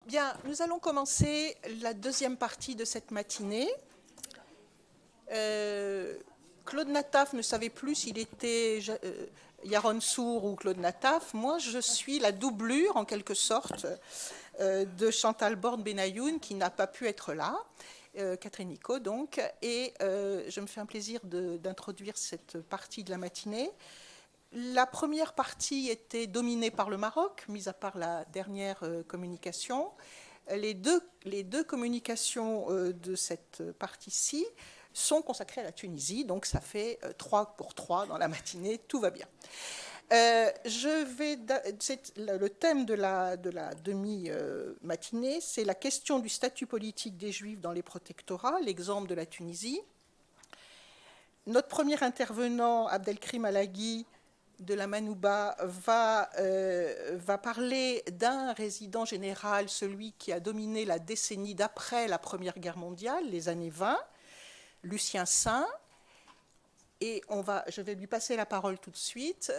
Bien, nous allons commencer la deuxième partie de cette matinée. Claude Nataf ne savait plus s'il était Yaron Sour ou Claude Nataf. Moi, je suis la doublure, en quelque sorte, de Chantal Born-Benayoun, qui n'a pas pu être là, Catherine Nico, donc. Et je me fais un plaisir d'introduire cette partie de la matinée. La première partie était dominée par le Maroc, mis à part la dernière communication. Les deux communications de cette partie-ci sont consacrées à la Tunisie, donc ça fait 3 pour 3 dans la matinée, tout va bien. Le thème de la demi-matinée, c'est la question du statut politique des Juifs dans les protectorats, l'exemple de la Tunisie. Notre premier intervenant, Abdelkrim Alaghi, de la Manouba, va parler d'un résident général, celui qui a dominé la décennie d'après la Première Guerre mondiale, les années 20, Lucien Saint. Et je vais lui passer la parole tout de suite.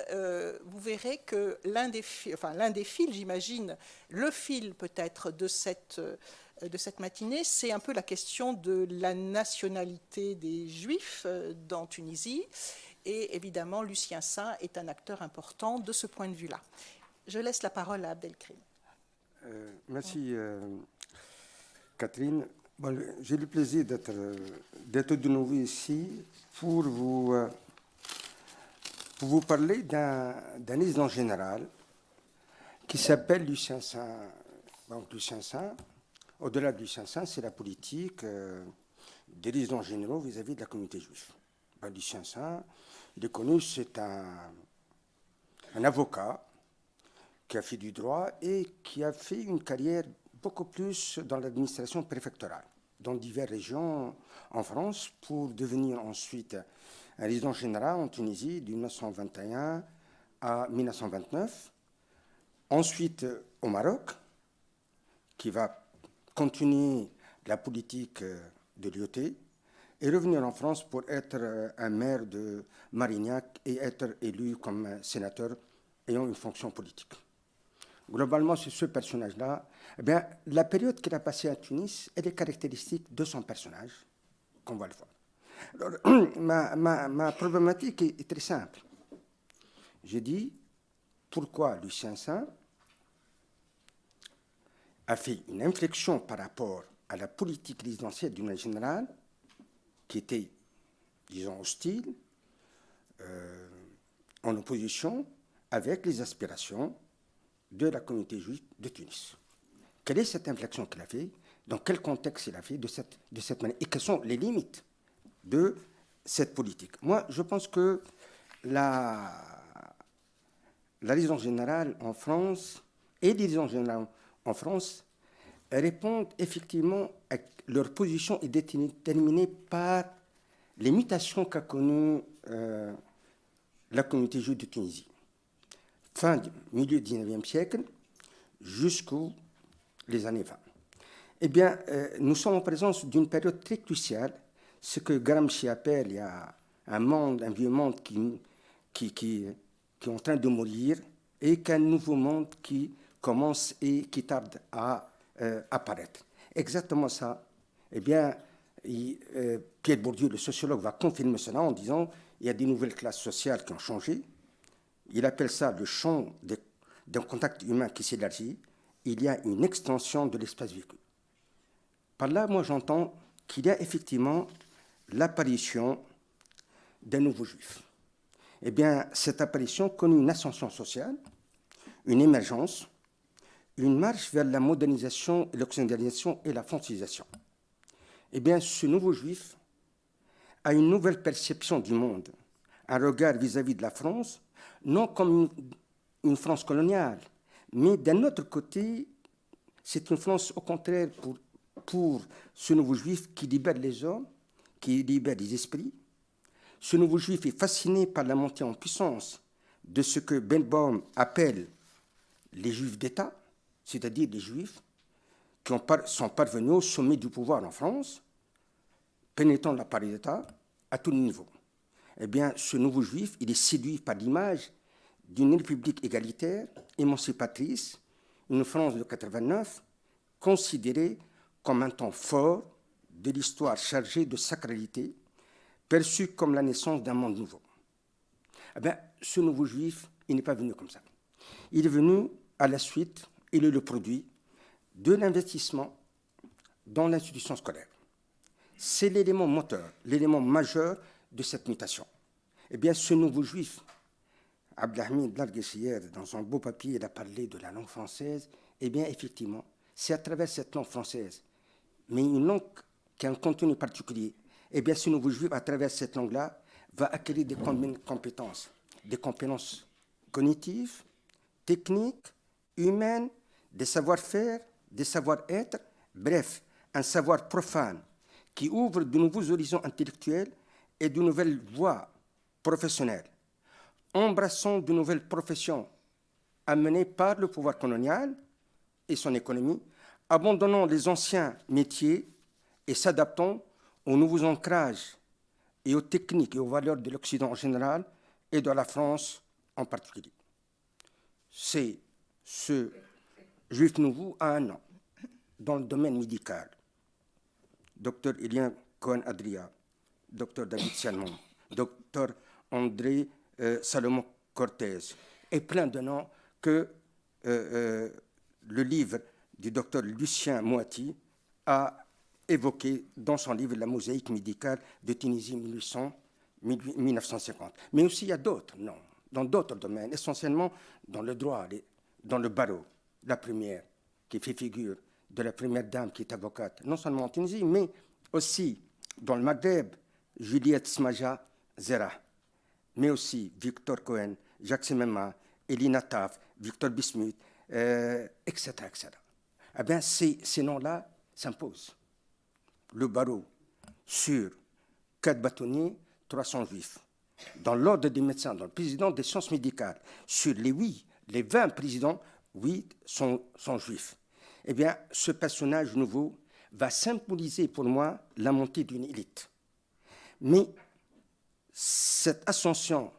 Vous verrez que l'un des fils, j'imagine, le fil peut-être de cette matinée, c'est un peu la question de la nationalité des Juifs en Tunisie. Et évidemment, Lucien Saint est un acteur important de ce point de vue-là. Je laisse la parole à Abdelkrim. Merci, Catherine. Bon, j'ai le plaisir d'être de nouveau ici pour vous parler d'un résident général qui s'appelle Lucien Saint. Donc, Lucien Saint, au-delà de Lucien Saint, c'est la politique des résidents généraux vis-à-vis de la communauté juive. Lucien Saint, il est connu, c'est un avocat qui a fait du droit et qui a fait une carrière beaucoup plus dans l'administration préfectorale, dans diverses régions en France, pour devenir ensuite un résident général en Tunisie de 1921 à 1929. Ensuite au Maroc, qui va continuer la politique de l'IOT, et revenir en France pour être un maire de Marignac et être élu comme sénateur ayant une fonction politique. Globalement, c'est ce personnage-là. Eh bien, la période qu'il a passée à Tunis, elle est caractéristique de son personnage, qu'on va le voir. Alors, ma problématique est très simple. Je dis, pourquoi Lucien Saint a fait une inflexion par rapport à la politique résidentielle d'une manière générale, qui était, disons, hostile, en opposition avec les aspirations de la communauté juive de Tunis. Quelle est cette inflexion qu'il a fait? Dans quel contexte il a fait de cette manière? Et quelles sont les limites de cette politique? Moi, je pense que la résidence générale en France et les résidences générales en France répondent effectivement à leur position est déterminée par les mutations qu'a connues la communauté juive de Tunisie. Milieu du XIXe siècle jusqu'aux les années 20. Eh bien, nous sommes en présence d'une période très cruciale, ce que Gramsci appelle, il y a un vieux monde qui est en train de mourir, et qu'un nouveau monde qui commence et qui tarde à apparaître. Exactement ça. Eh bien, Pierre Bourdieu, le sociologue, va confirmer cela en disant qu'il y a des nouvelles classes sociales qui ont changé. Il appelle ça le champ d'un contact humain qui s'élargit. Il y a une extension de l'espace vécu. Par là, moi, j'entends qu'il y a effectivement l'apparition d'un nouveau juif. Eh bien, cette apparition connaît une ascension sociale, une émergence, une marche vers la modernisation, l'occidentalisation et la francisation. Eh bien, ce nouveau juif a une nouvelle perception du monde, un regard vis-à-vis de la France, non comme une France coloniale, mais d'un autre côté, c'est une France, au contraire, pour ce nouveau juif qui libère les hommes, qui libère les esprits. Ce nouveau juif est fasciné par la montée en puissance de ce que Benbaum appelle les juifs d'État, c'est-à-dire les juifs qui sont parvenus au sommet du pouvoir en France, pénétrant l'appareil d'État à tous les niveaux. Eh bien, ce nouveau juif, il est séduit par l'image d'une république égalitaire, émancipatrice, une France de 89, considéré comme un temps fort de l'histoire chargée de sacralité, perçu comme la naissance d'un monde nouveau. Eh bien, ce nouveau juif, il n'est pas venu comme ça. Il est venu à la suite, il est le produit de l'investissement dans l'institution scolaire. C'est l'élément moteur, l'élément majeur de cette mutation. Eh bien, ce nouveau juif, Abdelhamid Larguessière, dans son beau papier, il a parlé de la langue française. Eh bien, effectivement, c'est à travers cette langue française, mais une langue qui a un contenu particulier. Eh bien, ce nouveau juif, à travers cette langue-là, va acquérir des compétences cognitives, techniques, humaines, des savoir-faire, des savoir-être, bref, un savoir profane qui ouvre de nouveaux horizons intellectuels et de nouvelles voies professionnelles, embrassant de nouvelles professions amenées par le pouvoir colonial et son économie, abandonnant les anciens métiers et s'adaptant aux nouveaux ancrages et aux techniques et aux valeurs de l'Occident en général et de la France en particulier. C'est ce juif nouveau à un an dans le domaine médical. Dr Elian Cohen-Adria, Dr David Salmon, Dr André Salomon Cortez, et plein de noms que le livre du Dr Lucien Moati a évoqué dans son livre La mosaïque médicale de Tunisie 1950. Mais aussi il y a d'autres noms, dans d'autres domaines, essentiellement dans le droit, dans le barreau, la première, qui fait figure de la première dame qui est avocate, non seulement en Tunisie, mais aussi dans le Maghreb, Juliette Smaja Zera, mais aussi Victor Cohen, Jacques Semema, Elina Taf, Victor Bismuth, etc., etc. Eh bien, ces noms-là s'imposent. Le barreau sur 4 bâtonniers, 300 juifs. Dans l'ordre des médecins, dans le président des sciences médicales, sur les 20 présidents, 8 sont juifs. Eh bien, ce personnage nouveau va symboliser pour moi la montée d'une élite. Mais cette ascension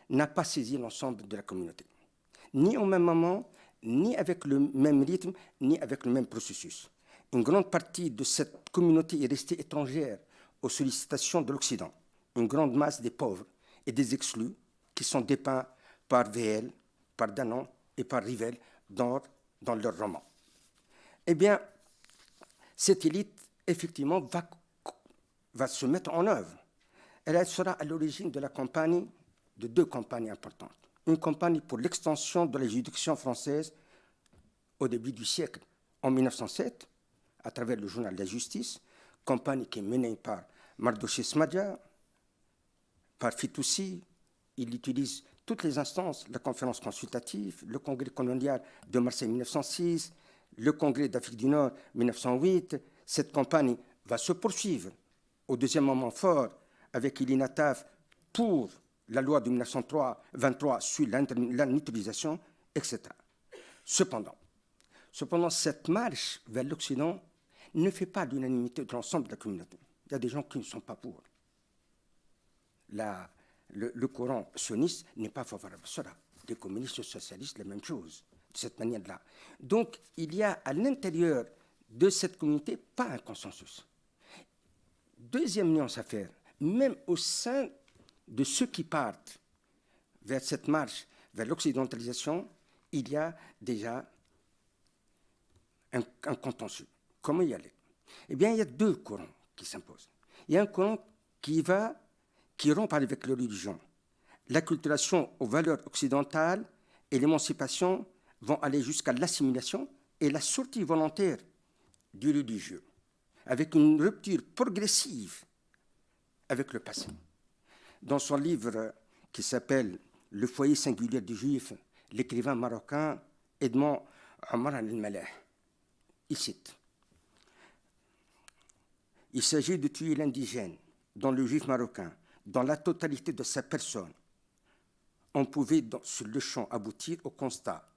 n'a pas saisi l'ensemble de la communauté, ni au même moment, ni avec le même rythme, ni avec le même processus. Une grande partie de cette communauté est restée étrangère aux sollicitations de l'Occident. Une grande masse des pauvres et des exclus qui sont dépeints par VL, par Danon et par Rivel dans leurs romans. Eh bien, cette élite, effectivement, va se mettre en œuvre. Elle sera à l'origine de la campagne, de 2 campagnes importantes. Une campagne pour l'extension de la juridiction française au début du siècle, en 1907, à travers le journal de la Justice, campagne qui est menée par Mardoché Smadia, par Fitoussi. Il utilise toutes les instances, la conférence consultative, le congrès colonial de Marseille 1906, le congrès d'Afrique du Nord 1908. Cette campagne va se poursuivre au deuxième moment fort avec Elina Taf pour la loi de 1923 sur la mutualisation, etc. Cependant, cette marche vers l'Occident ne fait pas l'unanimité de l'ensemble de la communauté. Il y a des gens qui ne sont pas pour. Le courant sioniste n'est pas favorable à cela. Les communistes et socialistes, la même chose, de cette manière-là. Donc, il y a à l'intérieur de cette communauté pas un consensus. Deuxième nuance à faire, même au sein de ceux qui partent vers cette marche, vers l'occidentalisation, il y a déjà un contentieux. Comment y aller? Eh bien, il y a 2 courants qui s'imposent. Il y a un courant qui rompt avec la religion. L'acculturation aux valeurs occidentales et l'émancipation vont aller jusqu'à l'assimilation et la sortie volontaire du religieux, avec une rupture progressive avec le passé. Dans son livre qui s'appelle « Le foyer singulier du juif », l'écrivain marocain Edmond Omar al-Maleh, il cite « Il s'agit de tuer l'indigène, dans le juif marocain, dans la totalité de sa personne. On pouvait sur le champ aboutir au constat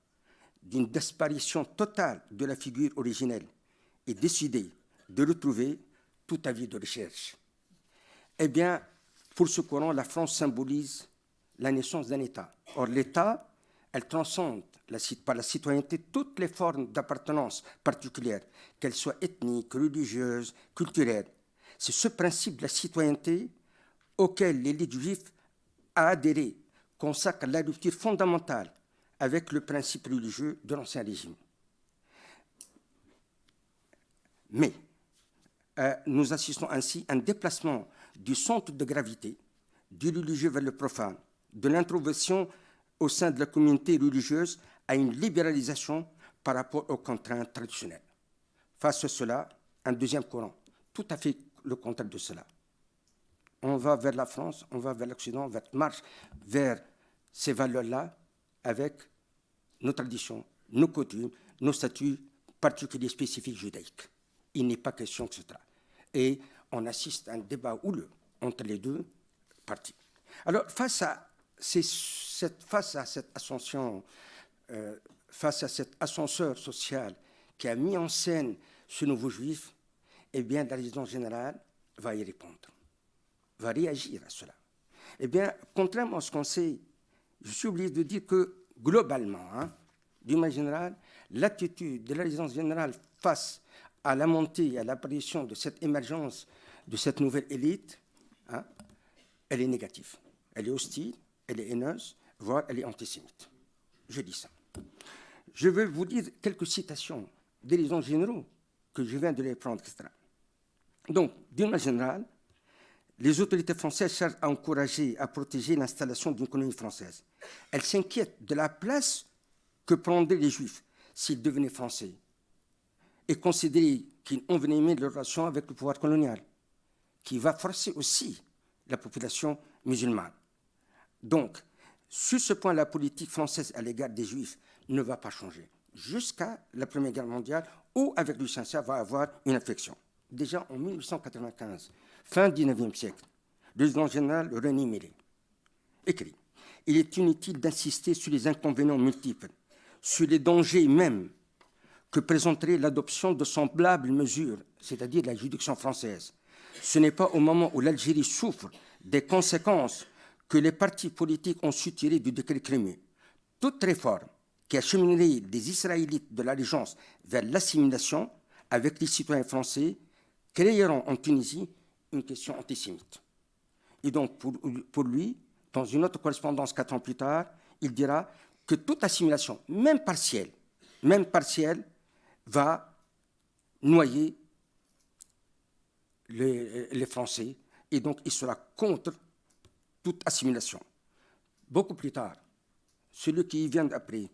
d'une disparition totale de la figure originelle et décider de retrouver tout avis de recherche. » Eh bien, pour ce courant, la France symbolise la naissance d'un État. Or, l'État, elle transcende par la citoyenneté toutes les formes d'appartenance particulières, qu'elles soient ethniques, religieuses, culturelles. C'est ce principe de la citoyenneté auquel l'élite juive a adhéré, consacre la rupture fondamentale avec le principe religieux de l'Ancien Régime. Mais nous assistons ainsi à un déplacement du centre de gravité du religieux vers le profane, de l'introversion au sein de la communauté religieuse à une libéralisation par rapport aux contraintes traditionnelles. Face à cela, un deuxième courant, tout à fait le contraire de cela. On va vers la France, on va vers l'Occident, on marche vers ces valeurs-là avec nos traditions, nos coutumes, nos statuts particuliers spécifiques judaïques. Il n'est pas question que cela. Et on assiste à un débat houleux entre les deux parties. Alors, face à cette ascension, face à cet ascenseur social qui a mis en scène ce nouveau juif, eh bien, la résidence générale va y répondre, va réagir à cela. Eh bien, contrairement à ce qu'on sait, je suis obligé de dire que, globalement, d'une manière générale, l'attitude de la résidence générale face à la montée et à l'apparition de cette émergence, de cette nouvelle élite, elle est négative. Elle est hostile, elle est haineuse, voire elle est antisémite. Je dis ça. Je vais vous dire quelques citations des résidents généraux que je viens de les prendre, etc. Donc, d'une manière générale, les autorités françaises cherchent à encourager, à protéger l'installation d'une colonie française. Elles s'inquiètent de la place que prendraient les Juifs s'ils devenaient français et considéraient qu'ils envenimaient leur relation avec le pouvoir colonial, qui va forcer aussi la population musulmane. Donc, sur ce point, la politique française à l'égard des Juifs ne va pas changer jusqu'à la Première Guerre mondiale, où, avec Louis XVI, va avoir une inflexion. Déjà en 1895, fin du XIXe siècle, le résident général René Millet écrit « Il est inutile d'insister sur les inconvénients multiples, sur les dangers même que présenterait l'adoption de semblables mesures, c'est-à-dire la juridiction française. Ce n'est pas au moment où l'Algérie souffre des conséquences que les partis politiques ont su tirer du décret Crémieux. Toute réforme qui acheminerait les Israélites de l'allégeance vers l'assimilation avec les citoyens français créeront en Tunisie une question antisémite. » Et donc, pour lui, dans une autre correspondance 4 ans plus tard, il dira que toute assimilation, même partielle, va noyer les Français, et donc il sera contre toute assimilation. Beaucoup plus tard, celui qui vient après,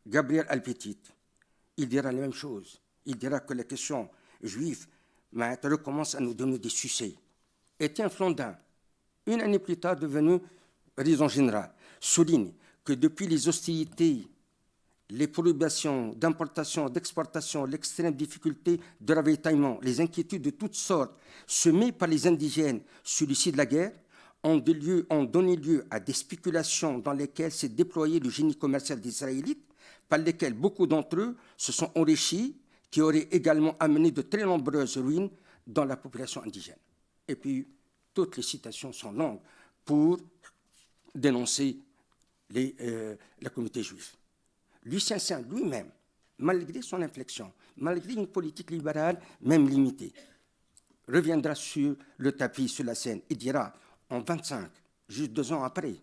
Gabriel Alpetit, il dira la même chose. Il dira que la question juive recommence à nous donner des succès. Étienne Flandin, une année plus tard devenu résident général, souligne que depuis les hostilités, les prohibitions d'importation, d'exportation, l'extrême difficulté de ravitaillement, les inquiétudes de toutes sortes semées par les indigènes sur l'issue de la guerre ont donné lieu à des spéculations dans lesquelles s'est déployé le génie commercial des Israélites, par lesquels beaucoup d'entre eux se sont enrichis, qui auraient également amené de très nombreuses ruines dans la population indigène. Et puis, toutes les citations sont longues pour dénoncer la communauté juive. Lucien Saint lui-même, malgré son inflexion, malgré une politique libérale même limitée, reviendra sur le tapis, sur la scène, et dira, en 25, juste 2 ans après,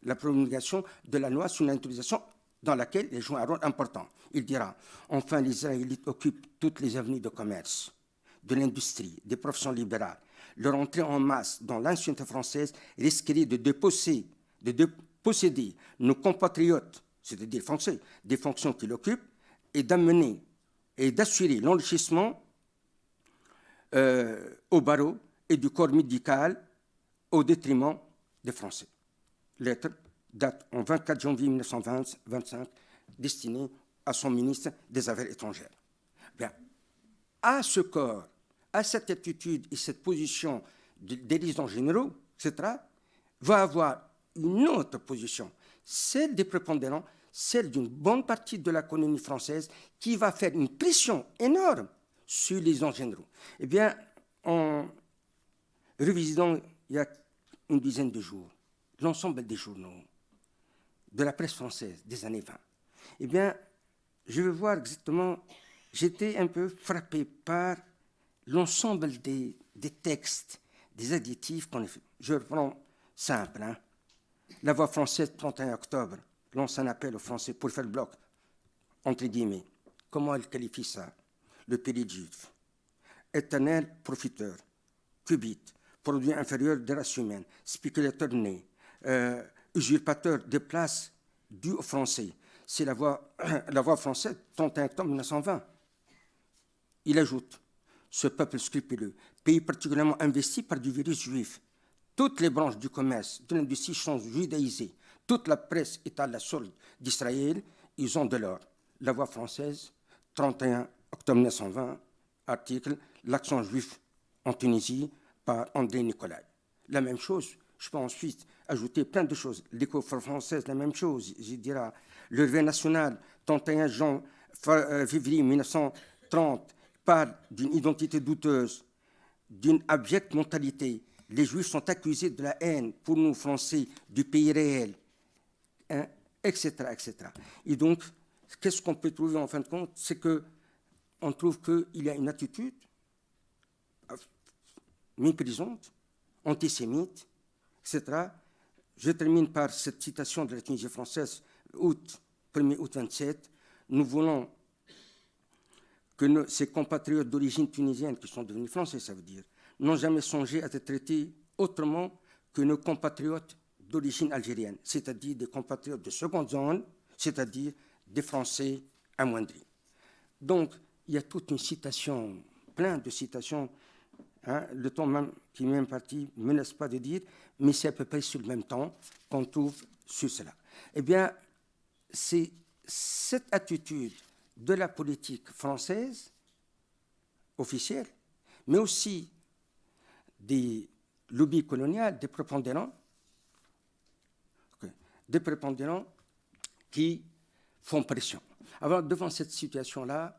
la promulgation de la loi sur l'intronisation dans laquelle il joue un rôle important. Il dira, enfin, les Israélites occupent toutes les avenues de commerce, de l'industrie, des professions libérales. Leur entrée en masse dans l'ancienneté française risquerait de déposséder nos compatriotes, c'est-à-dire français, des fonctions qu'ils occupent, et d'amener et d'assurer l'enrichissement au barreau et du corps médical au détriment des Français. Lettre date en 24 janvier 1925, destinée à son ministre des Affaires étrangères. Bien, à ce corps, à cette attitude et cette position des résidents généraux, etc., va avoir une autre position, celle des prépondérants, celle d'une bonne partie de la colonie française qui va faire une pression énorme sur les résidents généraux. Eh bien, en revisitant il y a une dizaine de jours l'ensemble des journaux, de la presse française des années 20, eh bien, je veux voir exactement, j'étais un peu frappé par l'ensemble des textes, des additifs qu'on a fait. Je reprends simple. Hein. La Voix française, 31 octobre, lance un appel aux Français pour faire le bloc, entre guillemets. Comment elle qualifie ça? Le pays juif. Éternel profiteur, cubite, produit inférieur des races humaines, spéculateur né, usurpateur des places dues aux Français. C'est la voix française, 31 octobre 1920. Il ajoute, ce peuple scrupuleux, pays particulièrement investi par du virus juif, toutes les branches du commerce, de l'industrie sont judaïsées, toute la presse est à la solde d'Israël, ils ont de l'or. La Voix française, 31 octobre 1920, article, l'accent juif en Tunisie par André Nicolai. La même chose, je peux ensuite ajouter plein de choses. L'écho française, la même chose, je dirais. Le Réveil national, 31 février 1930, parle d'une identité douteuse, d'une abjecte mentalité. Les Juifs sont accusés de la haine, pour nous, Français, du pays réel, hein, etc., etc. Et donc, qu'est-ce qu'on peut trouver en fin de compte? C'est qu'on trouve qu'il y a une attitude méprisante, antisémite, etc. Je termine par cette citation de la Tunisie française, 1er août 27. Nous voulons que ces compatriotes d'origine tunisienne, qui sont devenus français, ça veut dire, n'ont jamais songé à être traités autrement que nos compatriotes d'origine algérienne, c'est-à-dire des compatriotes de seconde zone, c'est-à-dire des Français amoindris. Donc, il y a toute une citation, plein de citations, hein, le temps même qui m'est imparti ne me laisse pas de dire, mais c'est à peu près sur le même temps qu'on trouve sur cela. Eh bien, c'est cette attitude de la politique française officielle, mais aussi des lobbies coloniales, des prépondérants qui font pression. Alors, devant cette situation-là,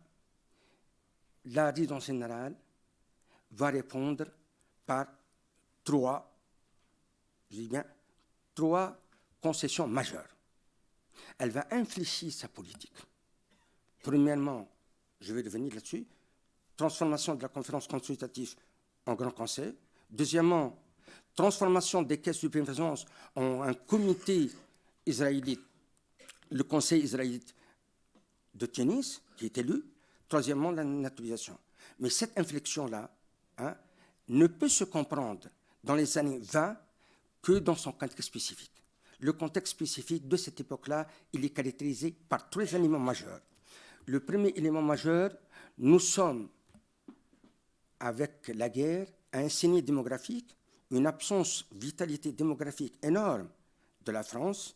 la résidence générale va répondre par trois concessions majeures. Elle va infléchir sa politique. Premièrement, je vais revenir là-dessus, transformation de la conférence consultative en Grand Conseil. Deuxièmement, transformation des caisses de préférence en un comité israélite, le Conseil israélite de Tunis, qui est élu. Troisièmement, la naturalisation. Mais cette inflexion-là, hein, ne peut se comprendre dans les années 20 que dans son contexte spécifique. Le contexte spécifique de cette époque-là, il est caractérisé par trois éléments majeurs. Le premier élément majeur, nous sommes, avec la guerre, à un signe démographique, une absence de vitalité démographique énorme de la France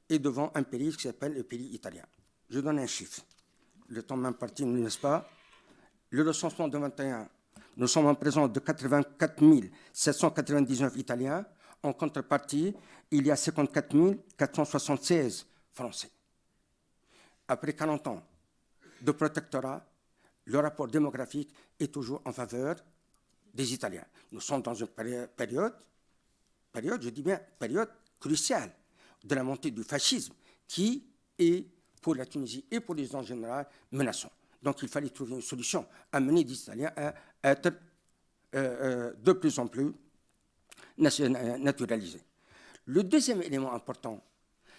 et devant un pays qui s'appelle le pays italien. Je donne un chiffre. Le temps m'imparti, ne laisse pas. Le recensement de 21, nous sommes en présence de 84 799 Italiens. En contrepartie, il y a 54 476 Français. Après 40 ans de protectorat, le rapport démographique est toujours en faveur des Italiens. Nous sommes dans une période, je dis bien période cruciale de la montée du fascisme qui est, pour la Tunisie et pour les gens en général, menaçant. Donc il fallait trouver une solution, amener les Italiens à être de plus en plus naturalisés. Le deuxième élément important,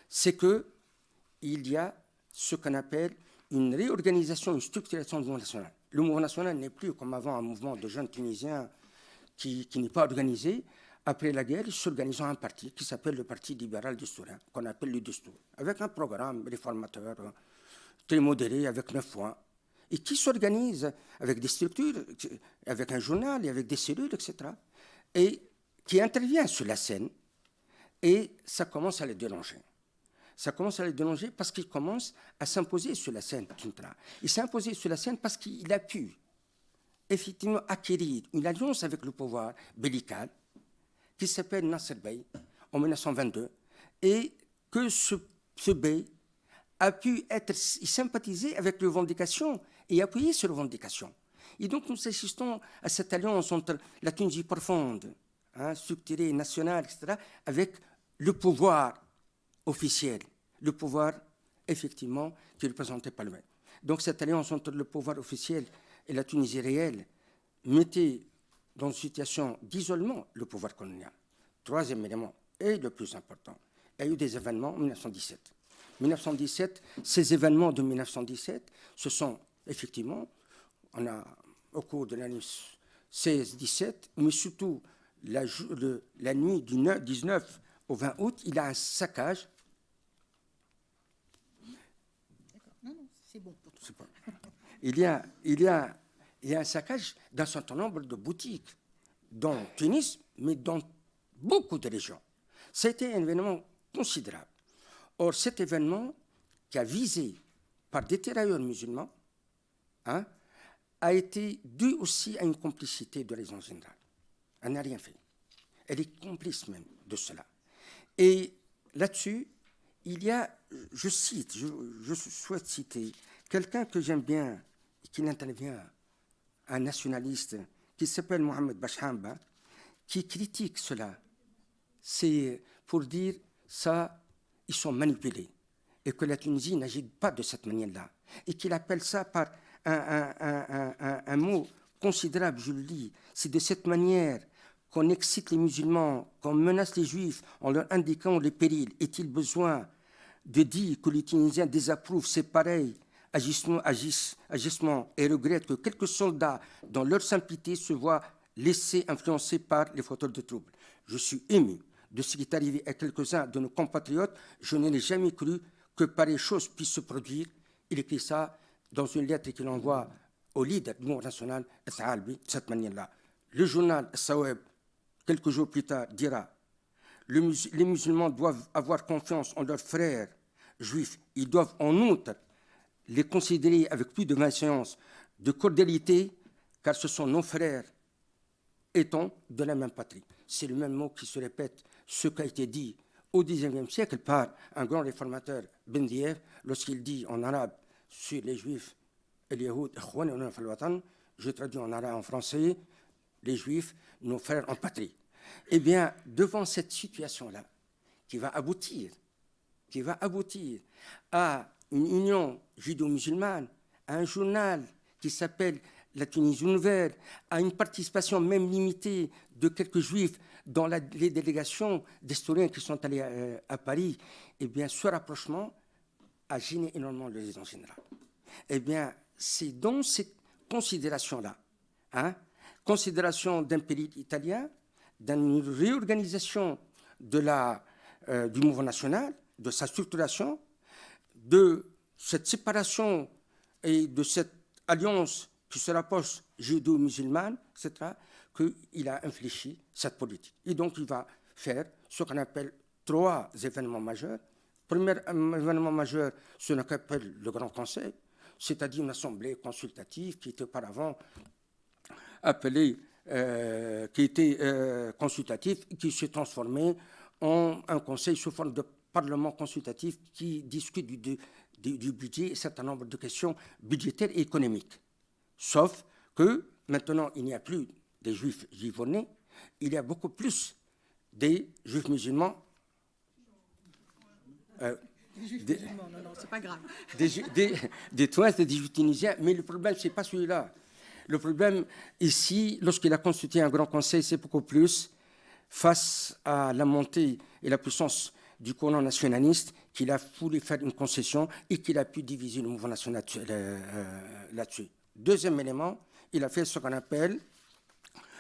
c'est qu'il y a ce qu'on appelle une réorganisation, une structuration du mouvement national. Le mouvement national n'est plus comme avant un mouvement de jeunes Tunisiens qui n'est pas organisé. Après la guerre, ils s'organisent en un parti qui s'appelle le Parti libéral du Soudan, qu'on appelle le Destour, avec un programme réformateur très modéré, avec 9 points, et qui s'organise avec des structures, avec un journal et avec des cellules, etc., et qui intervient sur la scène, et ça commence à les déranger. Ça commence à les déranger parce qu'il commence à s'imposer sur la scène. Il s'est imposé sur la scène parce qu'il a pu effectivement acquérir une alliance avec le pouvoir bellical qui s'appelle Nasser Bey en 1922 et que ce Bey a pu sympathiser avec les revendications et appuyer ces revendications. Et donc nous assistons à cette alliance entre la Tunisie profonde, structurée, nationale, etc., avec le pouvoir officiel, le pouvoir, effectivement, qui est représenté par le même. Donc cette alliance entre le pouvoir officiel et la Tunisie réelle mettait dans une situation d'isolement le pouvoir colonial. Troisième élément, et le plus important, il y a eu des événements en 1917. 1917, ces événements de 1917, ce sont effectivement, on a au cours de l'année 16-17, mais surtout la nuit du 19 au 20 août, il y a un saccage. Non, c'est bon. Il y a un saccage d'un certain nombre de boutiques dans Tunis, mais dans beaucoup de régions. C'était un événement considérable. Or, cet événement, qui a visé par des tirailleurs musulmans, a été dû aussi à une complicité de l'Agence générale. Elle n'a rien fait. Elle est complice même de cela. Et là-dessus, il y a, je souhaite citer quelqu'un que j'aime bien, qui intervient, un nationaliste, qui s'appelle Mohamed Bachhamba, qui critique cela. C'est pour dire ça, ils sont manipulés, et que la Tunisie n'agit pas de cette manière-là, et qu'il appelle ça par un mot considérable, je le lis, c'est de cette manière qu'on excite les musulmans, qu'on menace les juifs en leur indiquant les périls. Est-il besoin de dire que les Tunisiens désapprouvent ces pareils agissements et regrettent que quelques soldats, dans leur simplicité, se voient laissés influencer par les fauteurs de troubles? Je suis ému de ce qui est arrivé à quelques-uns de nos compatriotes. Je n'ai jamais cru que pareille chose puisse se produire. Il écrit ça dans une lettre qu'il envoie au leader du mouvement national, de cette manière-là. Le journal Saweb, quelques jours plus tard, dira: les musulmans doivent avoir confiance en leurs frères juifs. Ils doivent en outre les considérer avec plus de bienséance, de cordialité, car ce sont nos frères, étant de la même patrie. C'est le même mot qui se répète, ce qui a été dit au XIXe siècle par un grand réformateur, Ben Diev, lorsqu'il dit en arabe sur les juifs, je traduis en arabe, en français, les juifs, nos frères en patrie. Eh bien, devant cette situation-là, qui va aboutir à une union judo-musulmane, à un journal qui s'appelle La Tunisie Nouvelle, à une participation même limitée de quelques juifs dans les délégations d'historiens qui sont allés à Paris, eh bien, ce rapprochement a gêné énormément le résident général. Eh bien, c'est dans cette considération-là, considération d'un pays italien, d'une réorganisation du mouvement national, de sa structuration, de cette séparation et de cette alliance qui se rapproche judo-musulmane, etc., qu'il a infléchi cette politique. Et donc, il va faire ce qu'on appelle 3 événements majeurs. Premier événement majeur, ce qu'on appelle le Grand Conseil, c'est-à-dire une assemblée consultative qui était auparavant appelée, qui était consultative, qui s'est transformée en un conseil sous forme de parlement consultatif qui discute du budget et un certain nombre de questions budgétaires et économiques. Sauf que maintenant, il n'y a plus des juifs givonnais, il y a beaucoup plus des juifs musulmans. Des juifs musulmans, non, c'est pas grave. Des Touares et des juifs tunisiens, mais le problème, ce n'est pas celui-là. Le problème, ici, lorsqu'il a constitué un grand conseil, c'est beaucoup plus face à la montée et la puissance du courant nationaliste qu'il a voulu faire une concession et qu'il a pu diviser le mouvement national là-dessus. Deuxième élément, il a fait ce qu'on appelle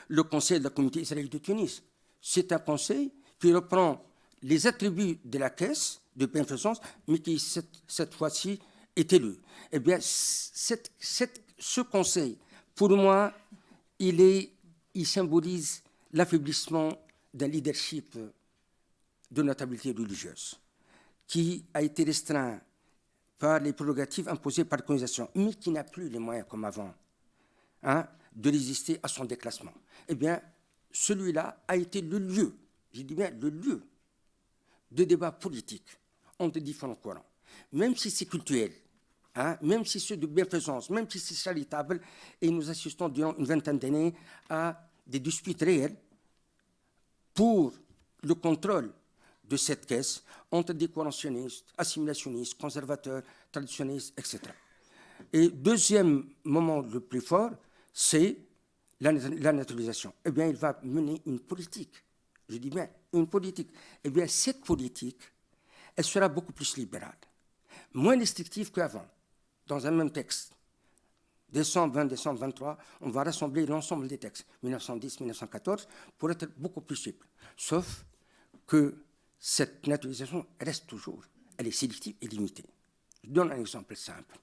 le Conseil de la communauté israélite de Tunis. C'est un conseil qui reprend les attributs de la caisse de bienfaisance, mais qui, cette fois-ci, est élu. Eh bien, ce conseil, pour moi, il symbolise l'affaiblissement d'un leadership de notabilité religieuse, qui a été restreint par les prérogatives imposées par la colonisation, mais qui n'a plus les moyens, comme avant, de résister à son déclassement. Eh bien, celui-là a été le lieu, je dis bien le lieu, de débat politique entre différents courants. Même si c'est cultuel, même si c'est de bienfaisance, même si c'est charitable, et nous assistons durant une vingtaine d'années à des disputes réelles pour le contrôle de cette caisse entre des courants sionistes, assimilationnistes, conservateurs, traditionnistes, etc. Et deuxième moment le plus fort, c'est la naturalisation. Eh bien, il va mener une politique. Je dis bien une politique. Eh bien, cette politique, elle sera beaucoup plus libérale, moins restrictive qu'avant. Dans un même texte, décembre 20, décembre 23, on va rassembler l'ensemble des textes, 1910, 1914, pour être beaucoup plus souple. Sauf que cette naturalisation reste toujours, elle est sélective et limitée. Je donne un exemple simple.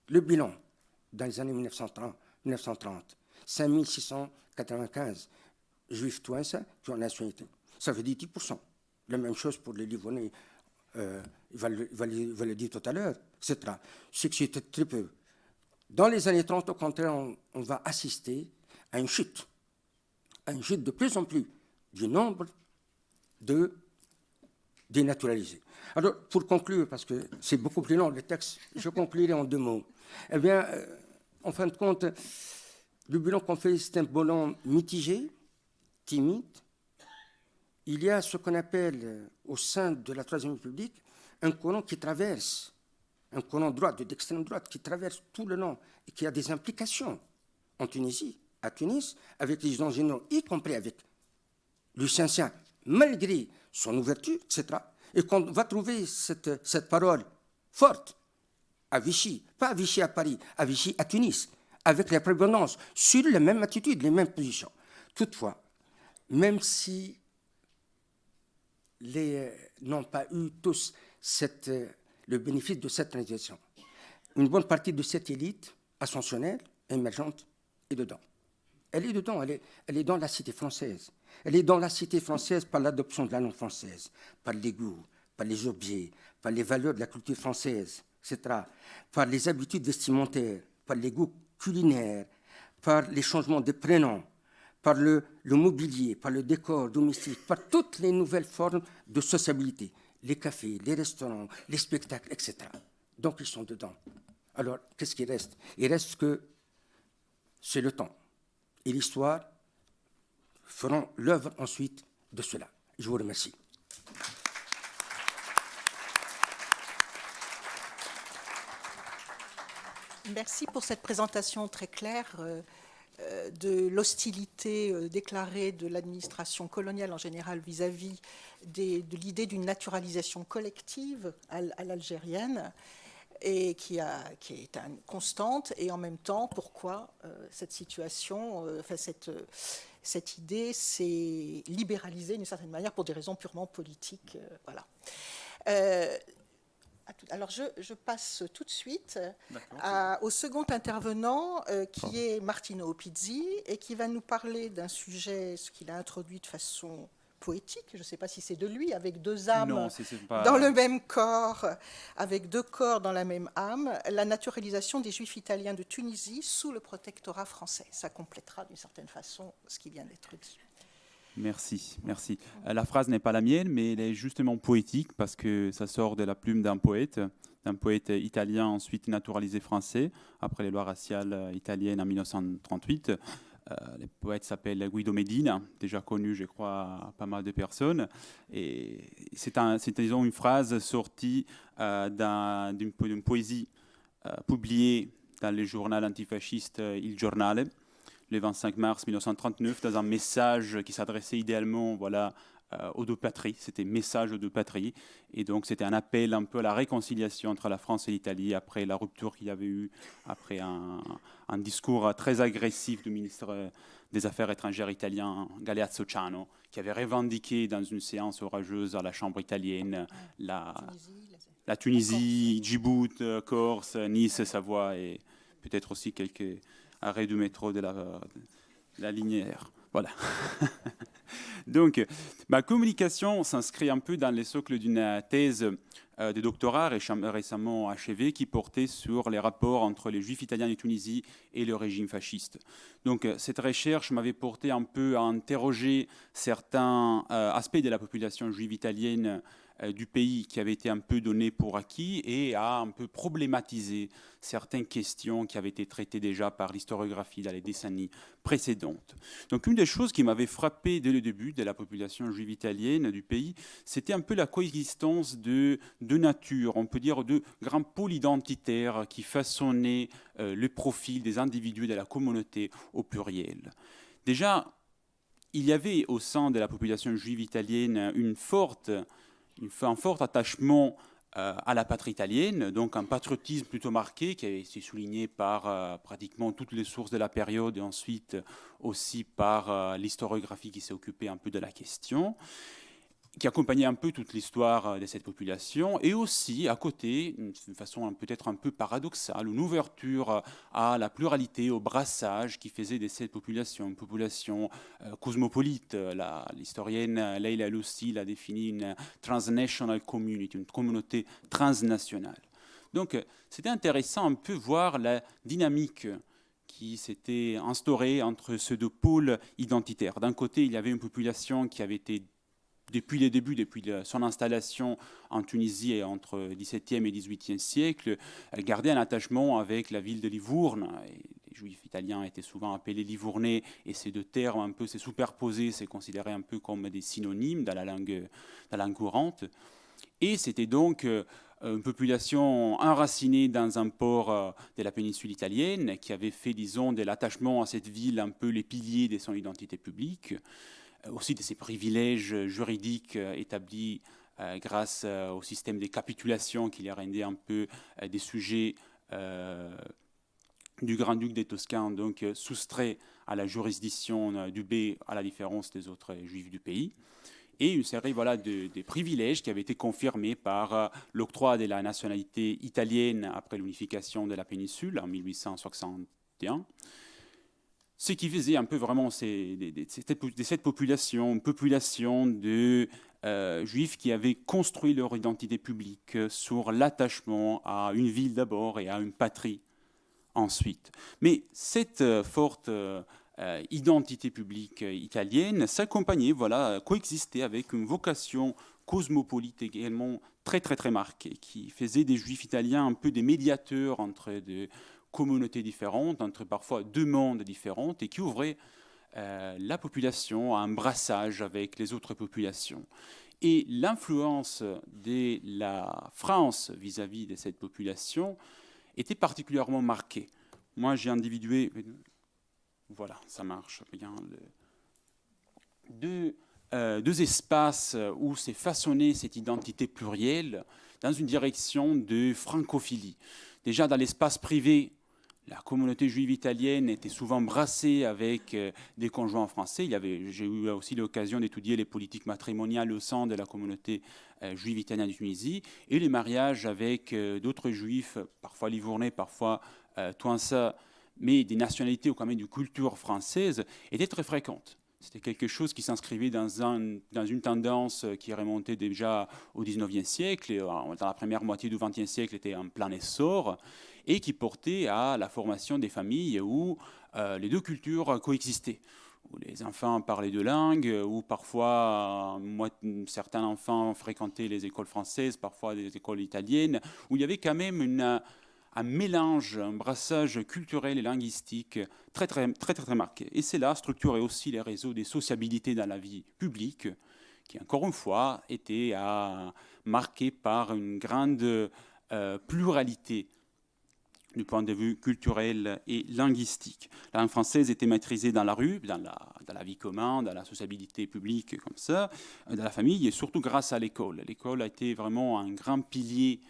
Le bilan dans les années 1930, 5695 juifs touansins qui ont la nationalité. Ça veut dire 10%. La même chose pour les Libanais, il va le dire tout à l'heure, etc. C'est que c'était très peu. Dans les années 30, au contraire, on va assister à une chute de plus en plus du nombre de dénaturalisés. Alors, pour conclure, parce que c'est beaucoup plus long le texte, je conclurai en 2 mots. Eh bien, en fin de compte, le bilan qu'on fait, c'est un bilan mitigé, timide. Il y a ce qu'on appelle, au sein de la Troisième République, un courant qui traverse, un courant droite, d'extrême droite, qui traverse tout le long et qui a des implications en Tunisie, à Tunis, avec les gens généraux, y compris avec Lucien Sien, malgré son ouverture, etc. Et qu'on va trouver cette parole forte à Vichy, pas à Vichy à Paris, à Vichy à Tunis, avec la prévenance, sur les mêmes attitudes, les mêmes positions. Toutefois, même si n'ont pas eu tous le bénéfice de cette transition, une bonne partie de cette élite ascensionnelle, émergente, est dedans. Elle est dedans, elle est dans la cité française. Elle est dans la cité française par l'adoption de la langue française, par les goûts, par les objets, par les valeurs de la culture française, etc., par les habitudes vestimentaires, par les goûts culinaires, par les changements de prénoms, par le mobilier, par le décor domestique, par toutes les nouvelles formes de sociabilité, les cafés, les restaurants, les spectacles, etc. Donc, ils sont dedans. Alors, qu'est-ce qui reste? Il reste que c'est le temps et l'histoire feront l'œuvre ensuite de cela. Je vous remercie. Merci pour cette présentation très claire de l'hostilité déclarée de l'administration coloniale en général vis-à-vis de l'idée d'une naturalisation collective à l'algérienne, et qui est constante, et en même temps, pourquoi cette situation, cette idée s'est libéralisée d'une certaine manière pour des raisons purement politiques. Voilà. Alors, je passe tout de suite au second intervenant, qui est Martino Pizzi, et qui va nous parler d'un sujet, ce qu'il a introduit de façon poétique, je ne sais pas si c'est de lui, avec 2 âmes dans le même corps, avec 2 corps dans la même âme, la naturalisation des Juifs italiens de Tunisie sous le protectorat français. Ça complétera d'une certaine façon ce qui vient d'être dit. Merci, merci. La phrase n'est pas la mienne, mais elle est justement poétique parce que ça sort de la plume d'un poète italien ensuite naturalisé français, après les lois raciales italiennes en 1938. Le poète s'appelle Guido Medina, déjà connu, je crois, à pas mal de personnes. Et c'est disons, une phrase sortie d'une poésie publiée dans le journal antifasciste Il Giornale, le 25 mars 1939, dans un message qui s'adressait idéalement aux 2 patries. C'était message aux 2 patries. Et donc, c'était un appel un peu à la réconciliation entre la France et l'Italie après la rupture qu'il y avait eu, après un discours très agressif du ministre des Affaires étrangères italien, Galeazzo Ciano, qui avait revendiqué dans une séance orageuse à la Chambre italienne la Tunisie, Djibouti, Corse, Nice, Savoie et peut-être aussi quelques arrêts du métro de la ligne R. Voilà. Donc, ma communication s'inscrit un peu dans les socles d'une thèse de doctorat récemment achevée qui portait sur les rapports entre les Juifs italiens de Tunisie et le régime fasciste. Donc, cette recherche m'avait porté un peu à interroger certains aspects de la population juive italienne du pays qui avait été un peu donné pour acquis et a un peu problématisé certaines questions qui avaient été traitées déjà par l'historiographie dans les décennies précédentes. Donc une des choses qui m'avait frappé dès le début de la population juive italienne du pays, c'était un peu la coexistence de natures, on peut dire de grands pôles identitaires qui façonnaient le profil des individus de la communauté au pluriel. Déjà, il y avait au sein de la population juive italienne un fort attachement à la patrie italienne, donc un patriotisme plutôt marqué qui a été souligné par pratiquement toutes les sources de la période et ensuite aussi par l'historiographie qui s'est occupée un peu de la question, qui accompagnait un peu toute l'histoire de cette population, et aussi à côté, d'une façon peut-être un peu paradoxale, une ouverture à la pluralité, au brassage qui faisait de cette population une population cosmopolite. L'historienne Leila Lussi l'a défini une transnational community, une communauté transnationale. Donc c'était intéressant un peu voir la dynamique qui s'était instaurée entre ces deux pôles identitaires. D'un côté, il y avait une population qui avait été depuis les débuts, depuis son installation en Tunisie et entre XVIIe et XVIIIe siècle, elle gardait un attachement avec la ville de Livourne. Et les juifs italiens étaient souvent appelés Livournais, et ces deux termes un peu se superposés, c'est considéré un peu comme des synonymes dans la langue courante. Et c'était donc une population enracinée dans un port de la péninsule italienne qui avait fait, disons, de l'attachement à cette ville un peu les piliers de son identité publique, aussi de ses privilèges juridiques établis grâce au système des capitulations qui les rendait un peu des sujets du grand-duc des Toscans, donc soustraits à la juridiction du bey, à la différence des autres juifs du pays. Et une série de privilèges qui avaient été confirmés par l'octroi de la nationalité italienne après l'unification de la péninsule en 1861. Ce qui faisait un peu vraiment de cette population, une population de juifs qui avaient construit leur identité publique sur l'attachement à une ville d'abord et à une patrie ensuite. Mais cette forte identité publique italienne s'accompagnait, coexistait avec une vocation cosmopolite également très très très marquée, qui faisait des juifs italiens un peu des médiateurs entre des communautés différentes, entre parfois deux mondes différents, et qui ouvrait la population à un brassage avec les autres populations. Et l'influence de la France vis-à-vis de cette population était particulièrement marquée. Moi, j'ai individué... Voilà, ça marche bien. Deux espaces où s'est façonnée cette identité plurielle dans une direction de francophilie. Déjà, dans l'espace privé, la communauté juive italienne était souvent brassée avec des conjoints français. J'ai eu aussi l'occasion d'étudier les politiques matrimoniales au sein de la communauté juive italienne de Tunisie, et les mariages avec d'autres juifs, parfois livournais, parfois touançais, mais des nationalités ou quand même d'une culture française, étaient très fréquentes. C'était quelque chose qui s'inscrivait dans une tendance qui remontait déjà au XIXe siècle, dans la première moitié du XXe siècle était en plein essor, et qui portait à la formation des familles où les deux cultures coexistaient, où les enfants parlaient deux langues, où parfois certains enfants fréquentaient les écoles françaises, parfois des écoles italiennes, où il y avait quand même un mélange, un brassage culturel et linguistique très, très, très, très, très marqué. Et c'est là structurer aussi les réseaux des sociabilités dans la vie publique, qui, encore une fois, étaient marqués par une grande pluralité du point de vue culturel et linguistique. La langue française était maîtrisée dans la rue, dans la vie commune, dans la sociabilité publique comme ça, dans la famille, et surtout grâce à l'école. L'école a été vraiment un grand pilier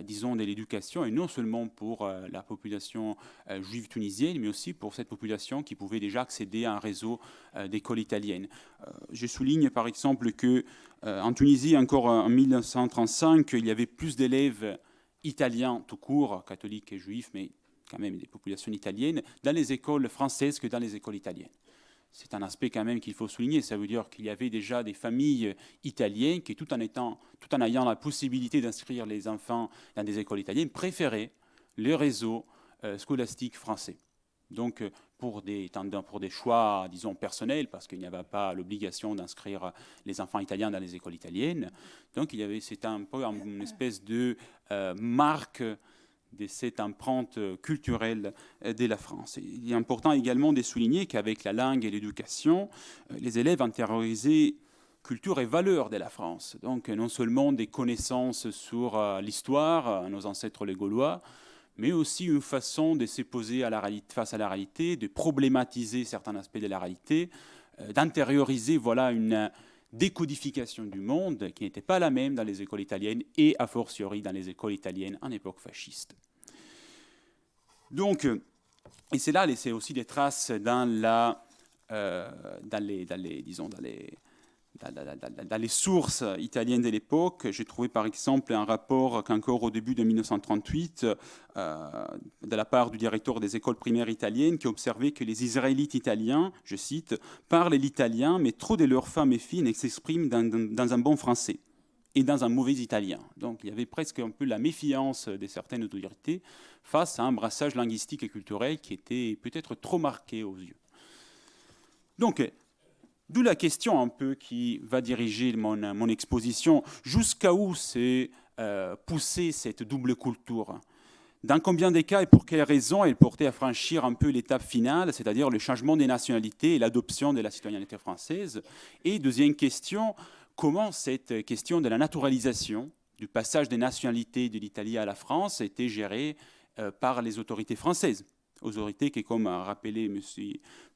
disons, de l'éducation, et non seulement pour la population juive tunisienne, mais aussi pour cette population qui pouvait déjà accéder à un réseau d'écoles italiennes. Je souligne par exemple qu'en Tunisie, encore en 1935, il y avait plus d'élèves italiens tout court, catholiques et juifs, mais quand même des populations italiennes, dans les écoles françaises que dans les écoles italiennes. C'est un aspect quand même qu'il faut souligner. Ça veut dire qu'il y avait déjà des familles italiennes qui, tout en ayant la possibilité d'inscrire les enfants dans des écoles italiennes, préféraient le réseau scolastique français. Donc, pour des choix, disons, personnels, parce qu'il n'y avait pas l'obligation d'inscrire les enfants italiens dans les écoles italiennes. Donc, c'était un peu une espèce de marque de cette empreinte culturelle de la France. Il est important également de souligner qu'avec la langue et l'éducation, les élèves intériorisaient culture et valeurs de la France. Donc, non seulement des connaissances sur l'histoire, nos ancêtres les Gaulois, mais aussi une façon de se poser face à la réalité, de problématiser certains aspects de la réalité, d'intérioriser une décodification du monde qui n'était pas la même dans les écoles italiennes et a fortiori dans les écoles italiennes en époque fasciste. Donc, et c'est là laisser aussi des traces dans les sources italiennes de l'époque. J'ai trouvé par exemple un rapport qu'encore au début de 1938, de la part du directeur des écoles primaires italiennes, qui observait que les Israélites italiens, je cite, parlent l'italien, mais trop de leurs femmes et filles s'expriment dans un bon français et dans un mauvais italien. Donc il y avait presque un peu la méfiance de certaines autorités face à un brassage linguistique et culturel qui était peut-être trop marqué aux yeux. Donc, d'où la question un peu qui va diriger mon exposition. Jusqu'à où c'est poussé cette double culture? Dans combien de cas et pour quelles raisons elle portait à franchir un peu l'étape finale, c'est-à-dire le changement des nationalités et l'adoption de la citoyenneté française? Et deuxième question, comment cette question de la naturalisation, du passage des nationalités de l'Italie à la France, était gérée par les autorités françaises? Autorités qui, comme a rappelé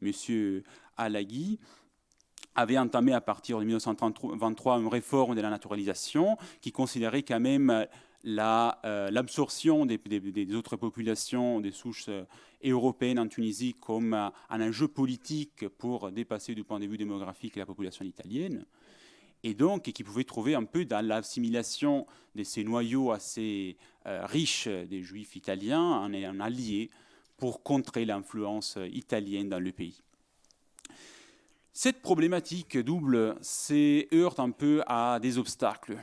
M. Alaghi, avait entamé à partir de 1923 une réforme de la naturalisation qui considérait quand même l'absorption des autres populations, des souches européennes en Tunisie comme un enjeu politique pour dépasser du point de vue démographique la population italienne. Et donc, qui pouvait trouver un peu dans l'assimilation de ces noyaux assez riches des juifs italiens un allié pour contrer l'influence italienne dans le pays. Cette problématique double heurte un peu à des obstacles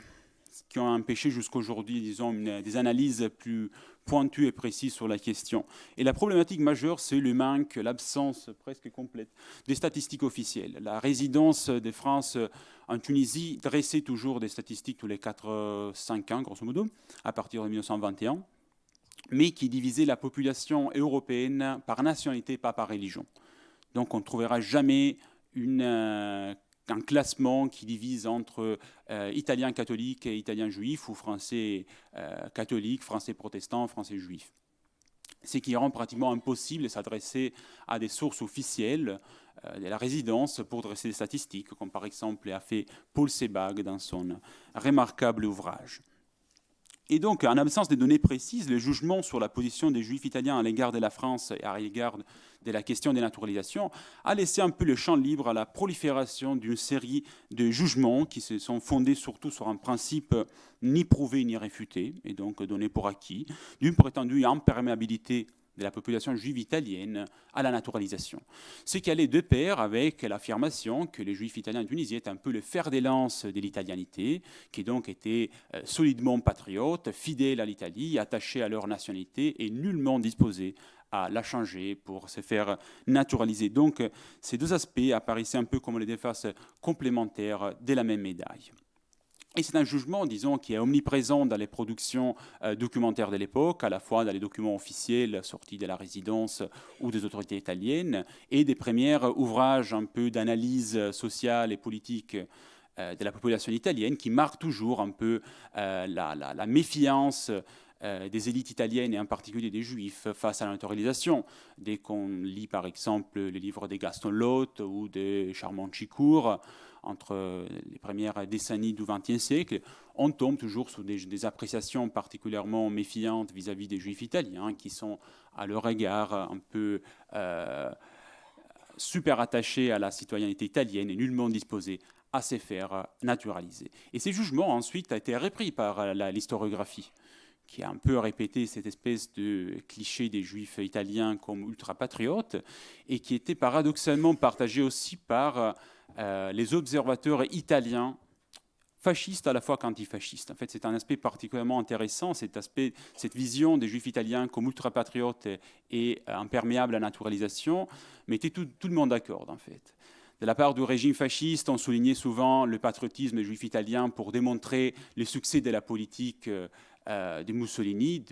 qui ont empêché jusqu'aujourd'hui, disons, des analyses plus pointues et précises sur la question. Et la problématique majeure, c'est le manque, l'absence presque complète des statistiques officielles. La résidence de France en Tunisie dressait toujours des statistiques tous les 4-5 ans, grosso modo, à partir de 1921, mais qui divisait la population européenne par nationalité, pas par religion. Donc on ne trouvera jamais un classement qui divise entre Italiens catholiques et Italiens juifs, ou Français catholiques, Français protestants, Français juifs. Ce qui rend pratiquement impossible de s'adresser à des sources officielles de la résidence pour dresser des statistiques, comme par exemple a fait Paul Sebag dans son remarquable ouvrage. Et donc, en absence de données précises, le jugement sur la position des Juifs italiens à l'égard de la France et à l'égard de la question des naturalisations a laissé un peu le champ libre à la prolifération d'une série de jugements qui se sont fondés surtout sur un principe ni prouvé ni réfuté, et donc donné pour acquis, d'une prétendue imperméabilité de la population juive italienne à la naturalisation. Ce qui allait de pair avec l'affirmation que les Juifs italiens de Tunisie étaient un peu le fer de lance de l'italianité, qui donc étaient solidement patriotes, fidèles à l'Italie, attachés à leur nationalité et nullement disposés à la changer pour se faire naturaliser. Donc ces deux aspects apparaissaient un peu comme les deux faces complémentaires de la même médaille. Et c'est un jugement, disons, qui est omniprésent dans les productions documentaires de l'époque, à la fois dans les documents officiels sortis de la résidence ou des autorités italiennes, et des premiers ouvrages un peu d'analyse sociale et politique de la population italienne, qui marquent toujours un peu la méfiance des élites italiennes, et en particulier des juifs, face à la naturalisation. Dès qu'on lit par exemple les livres de Gaston Lotte ou de Charmant Chicourt, entre les premières décennies du XXe siècle, on tombe toujours sur des appréciations particulièrement méfiantes vis-à-vis des juifs italiens, qui sont à leur égard un peu super attachés à la citoyenneté italienne et nullement disposés à se faire naturaliser. Et ces jugements ensuite ont été repris par l'historiographie, qui a un peu répété cette espèce de cliché des juifs italiens comme ultra-patriotes, et qui était paradoxalement partagé aussi par les observateurs italiens fasciste à la fois qu'antifasciste. En fait, c'est un aspect particulièrement intéressant, cette vision des Juifs italiens comme ultra-patriotes et imperméables à la naturalisation, mettait tout le monde d'accord, en fait. De la part du régime fasciste, on soulignait souvent le patriotisme des Juifs italiens pour démontrer le succès de la politique de Mussolini,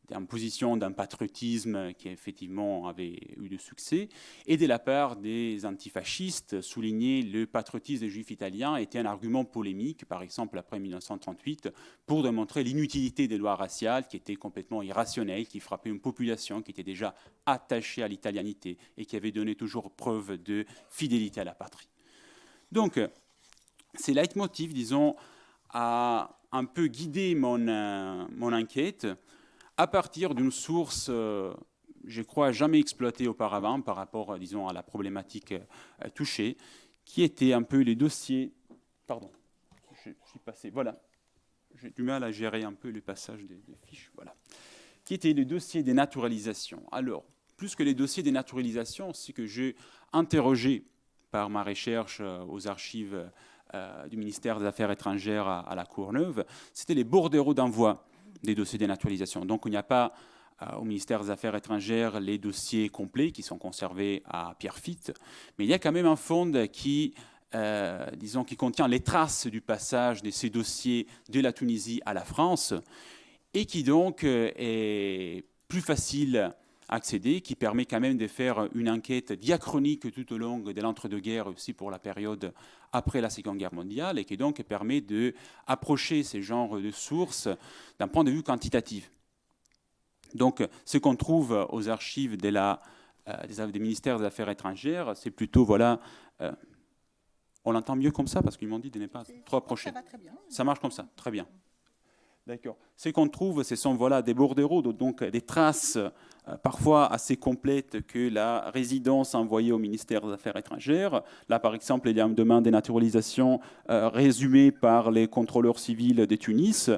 d'imposition d'un patriotisme qui effectivement avait eu du succès, et de la part des antifascistes, souligner le patriotisme des Juifs italiens était un argument polémique, par exemple après 1938, pour démontrer l'inutilité des lois raciales qui étaient complètement irrationnelles, qui frappaient une population qui était déjà attachée à l'italianité et qui avait donné toujours preuve de fidélité à la patrie. Donc, ces leitmotifs, disons, a un peu guidé mon enquête, à partir d'une source, je crois, jamais exploitée auparavant par rapport, disons, à la problématique touchée, qui était un peu les dossiers... Pardon, je suis passé... Voilà, j'ai du mal à gérer un peu le passage des fiches, voilà. Qui étaient les dossiers des naturalisations. Alors, plus que les dossiers des naturalisations, c'est que j'ai interrogé par ma recherche aux archives du ministère des Affaires étrangères à la Courneuve, c'était les bordereaux d'envoi des dossiers de naturalisation. Donc, il n'y a pas au ministère des Affaires étrangères les dossiers complets qui sont conservés à Pierrefitte, mais il y a quand même un fonds qui, disons, qui contient les traces du passage de ces dossiers de la Tunisie à la France et qui donc est plus facile à accéder, qui permet quand même de faire une enquête diachronique tout au long de l'entre-deux-guerres, aussi pour la période après la Seconde Guerre mondiale, et qui donc permet d'approcher ces genres de sources d'un point de vue quantitatif. Donc, ce qu'on trouve aux archives des ministères des Affaires étrangères, c'est plutôt, voilà, on l'entend mieux comme ça, parce qu'ils m'ont dit de ne pas trop approcher. Ça va très bien. Ça marche comme ça, très bien. D'accord. Ce qu'on trouve, ce sont voilà, des bordereaux, donc des traces parfois assez complètes que la résidence a envoyées au ministère des Affaires étrangères. Là, par exemple, il y a une demande de naturalisation résumée par les contrôleurs civils de Tunis,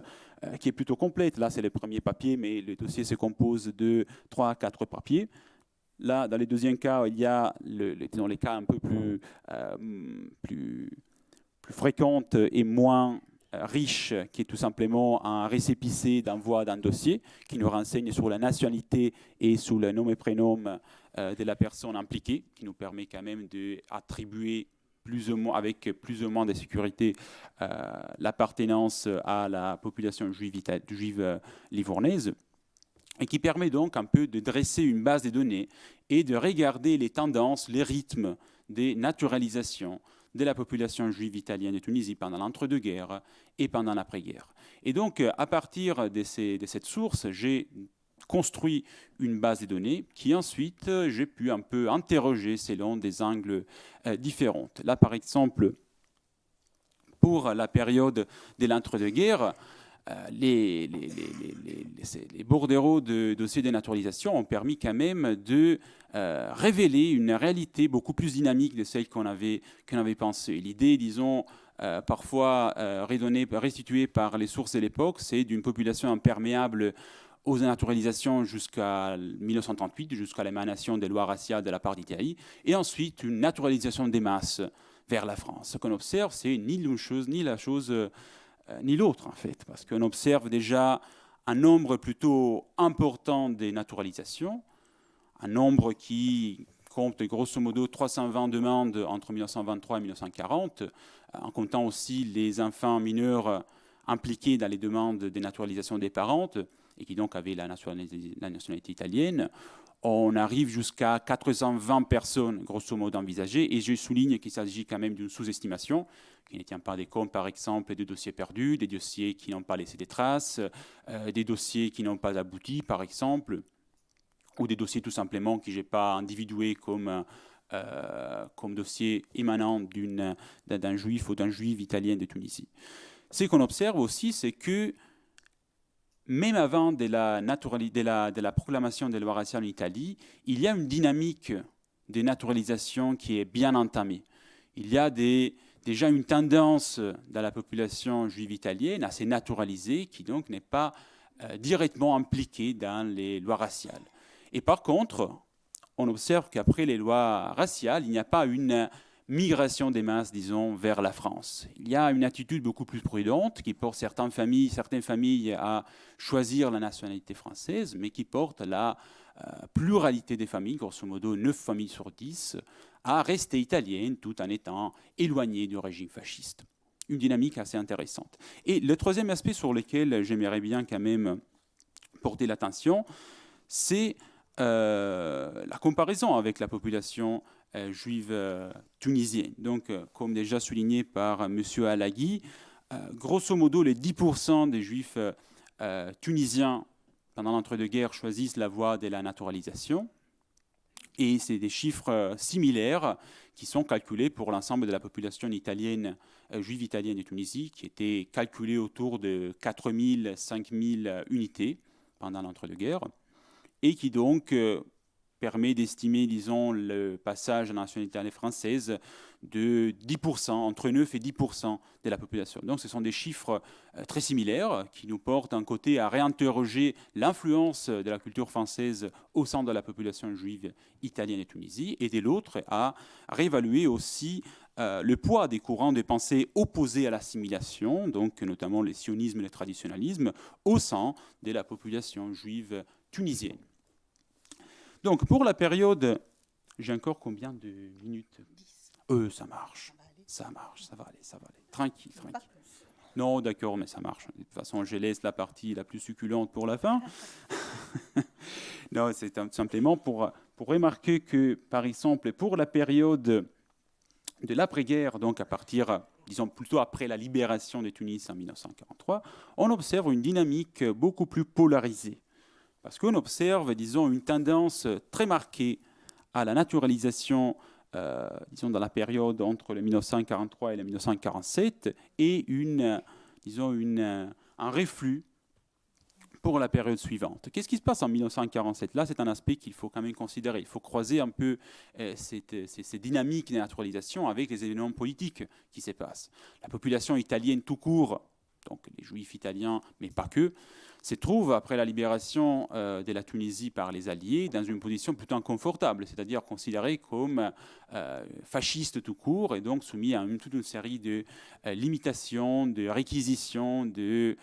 qui est plutôt complète. Là, c'est les premiers papiers, mais le dossier se compose de 3 à 4 papiers. Là, dans les deuxièmes cas, il y a dans les cas un peu plus fréquents et moins riche, qui est tout simplement un récépissé d'envoi d'un dossier qui nous renseigne sur la nationalité et sur le nom et prénom de la personne impliquée, qui nous permet quand même d'attribuer avec plus ou moins de sécurité l'appartenance à la population juive livournaise, et qui permet donc un peu de dresser une base de données et de regarder les tendances, les rythmes des naturalisations de la population juive italienne de Tunisie pendant l'entre-deux-guerres et pendant l'après-guerre. Et donc, à partir de cette source, j'ai construit une base de données qui ensuite, j'ai pu un peu interroger selon des angles différents. Là, par exemple, pour la période de l'entre-deux-guerres, les bordereaux de dossiers de naturalisation ont permis quand même de révéler une réalité beaucoup plus dynamique de celle qu'on avait pensée. L'idée, disons, parfois restituée par les sources de l'époque, c'est d'une population imperméable aux naturalisations jusqu'à 1938, jusqu'à l'émanation des lois raciales de la part d'Italie, et ensuite une naturalisation des masses vers la France. Ce qu'on observe, c'est ni l'une chose, ni la chose... ni l'autre, en fait, parce qu'on observe déjà un nombre plutôt important des naturalisations, un nombre qui compte grosso modo 320 demandes entre 1923 et 1940, en comptant aussi les enfants mineurs impliqués dans les demandes de naturalisation des parents, et qui donc avaient la nationalité italienne. On arrive jusqu'à 420 personnes, grosso modo, envisagées, et je souligne qu'il s'agit quand même d'une sous-estimation, qui ne tient pas des comptes, par exemple, des dossiers perdus, des dossiers qui n'ont pas laissé des traces, des dossiers qui n'ont pas abouti, par exemple, ou des dossiers tout simplement que je n'ai pas individués comme dossier émanant d'un juif ou d'un juif italien de Tunisie. Ce qu'on observe aussi, c'est que même avant de la proclamation des lois raciales en Italie, il y a une dynamique de naturalisation qui est bien entamée. Il y a déjà une tendance dans la population juive italienne à se naturaliser, qui donc n'est pas directement impliquée dans les lois raciales. Et par contre, on observe qu'après les lois raciales, il n'y a pas une migration des masses, disons, vers la France. Il y a une attitude beaucoup plus prudente qui porte certaines familles à choisir la nationalité française, mais qui porte la pluralité des familles, grosso modo 9 familles sur 10, à rester italiennes tout en étant éloignées du régime fasciste. Une dynamique assez intéressante. Et le troisième aspect sur lequel j'aimerais bien quand même porter l'attention, c'est la comparaison avec la population juive tunisienne. Donc, comme déjà souligné par M. Halagui, grosso modo, les 10% des juifs tunisiens pendant l'entre-deux-guerres choisissent la voie de la naturalisation. Et c'est des chiffres similaires qui sont calculés pour l'ensemble de la population italienne, juive italienne de Tunisie, qui était calculée autour de 4 000, 5 000 unités pendant l'entre-deux-guerres, et qui donc permet d'estimer, disons, le passage à la nationalité française de 10%, entre 9 et 10% de la population. Donc ce sont des chiffres très similaires qui nous portent d'un côté à réinterroger l'influence de la culture française au sein de la population juive italienne et Tunisie, et de l'autre à réévaluer aussi le poids des courants de pensée opposés à l'assimilation, donc notamment le sionisme et le traditionnalisme, au sein de la population juive tunisienne. Donc, pour la période, j'ai encore combien de minutes? 10. Ça marche, ça va aller. Tranquille. Non, d'accord, mais ça marche. De toute façon, je laisse la partie la plus succulente pour la fin. Non, c'est simplement pour remarquer que, par exemple, pour la période de l'après-guerre, donc à partir, disons plutôt après la libération de Tunis en 1943, on observe une dynamique beaucoup plus polarisée. Parce qu'on observe, disons, une tendance très marquée à la naturalisation, disons, dans la période entre le 1943 et le 1947, et un reflux pour la période suivante. Qu'est-ce qui se passe en 1947? Là, c'est un aspect qu'il faut quand même considérer. Il faut croiser un peu ces dynamiques de naturalisation avec les événements politiques qui se passent. La population italienne tout court, donc les juifs italiens, mais pas que, se trouve, après la libération de la Tunisie par les Alliés, dans une position plutôt inconfortable, c'est-à-dire considérés comme fascistes tout court, et donc soumis à toute une série de limitations, de réquisitions, de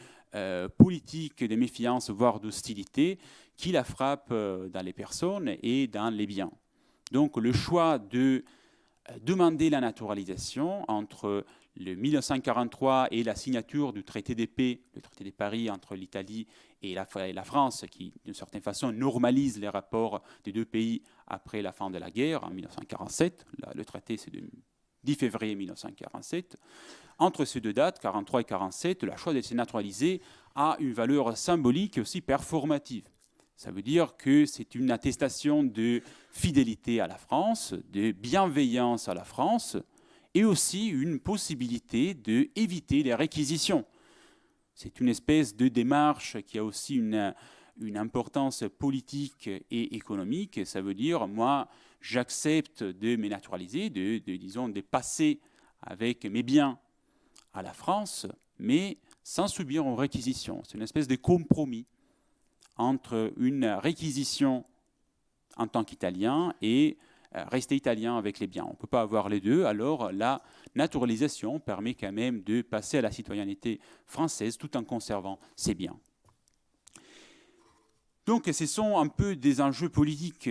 politiques de méfiance, voire d'hostilité, qui la frappent dans les personnes et dans les biens. Donc le choix de demander la naturalisation entre le 1943 et la signature du traité de paix, le traité de Paris entre l'Italie et la France, qui d'une certaine façon normalise les rapports des deux pays après la fin de la guerre en 1947. Le traité, c'est de 10 février 1947. Entre ces deux dates, 43 et 47, le choix de se naturaliser a une valeur symbolique et aussi performative. Ça veut dire que c'est une attestation de fidélité à la France, de bienveillance à la France, et aussi une possibilité d'éviter les réquisitions. C'est une espèce de démarche qui a aussi une importance politique et économique. Ça veut dire, moi, j'accepte de me naturaliser, de passer avec mes biens à la France, mais sans subir une réquisition. C'est une espèce de compromis entre une réquisition en tant qu'Italien et rester italien avec les biens. On ne peut pas avoir les deux, alors la naturalisation permet quand même de passer à la citoyenneté française tout en conservant ses biens. Donc ce sont un peu des enjeux politiques